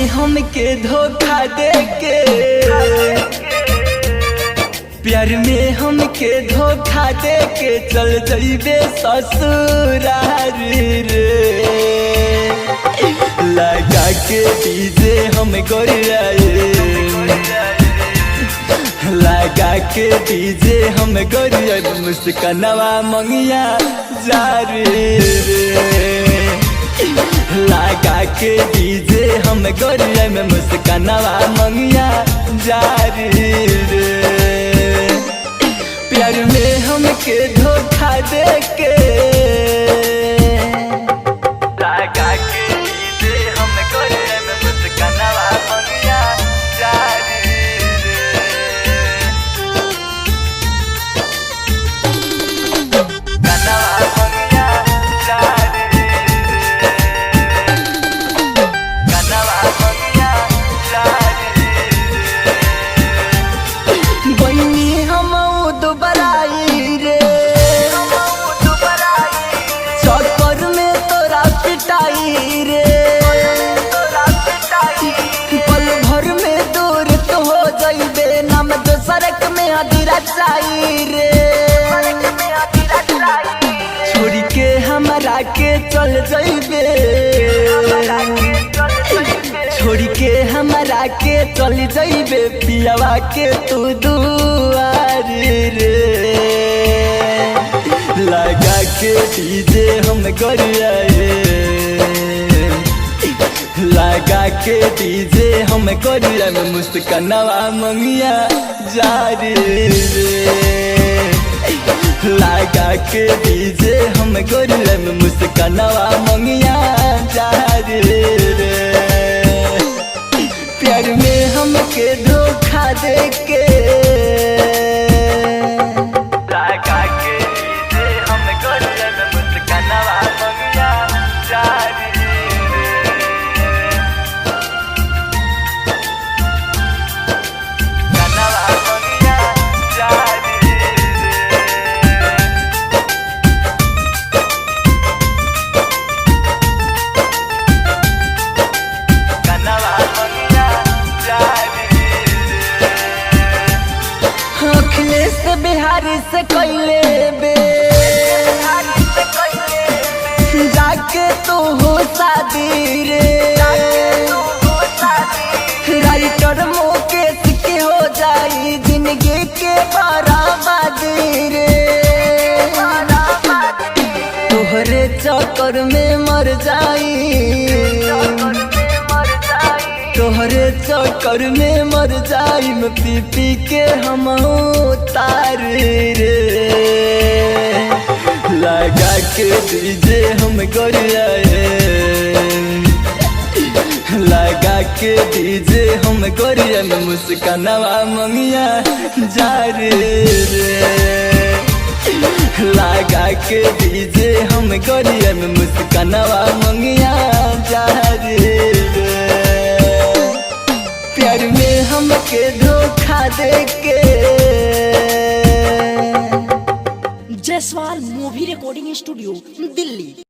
हमके धोखा देके, प्यार में हमके धोखा देके चल जइबे ससुराल रे। लगा के डीजे हम गोरियाए, लगा के डीजे हम गोरिया मुस्कानवा मंगिया जा रे। लगा के डीजे हम गोरिया में मुस्कानवा मंगिया जा रे। प्यार में हमके धोखा देके, लगा के डीजे हम गोरिया में मुस्कानवा मंगिया जा रे। सड़क में अधीरा रे, छोड़ी के हमरा के चल जइबे, छोड़ी के हमरा के चल जइबे पियावा के तू दुआरी रे। लगा के डीजे हम गोरियाए, लगा के डीजे हम गोरिया में मुस्कानवा मंगिया जा रे। लगा के डीजे हम गोरिया में मुस्कानवा मंगिया जा रे। प्यार में हमके धोखा देके, लगा के डीजे हम गोरिया में मुस्कानवा मंगिया जा रे। बिहारी से कैले बे जाके तू हो शादी रे। राइटर मुकेश के हो जाई जिंदगी के बर्बादी रे। तोहरे चक्कर में मर जाई, तोहरे चक्कर में मर जाई पी पी के हम तार रे। लगा के डीजे हम गोरियाए, लगा के डीजे हम गोरिया में मुस्कानवा मंगिया जा रे। लगा के डीजे हम गोरिया में मुस्कानवा मंगिया जा रे। प्यार में हमके धोखा देके। Jaiswal movie recording studio, Delhi.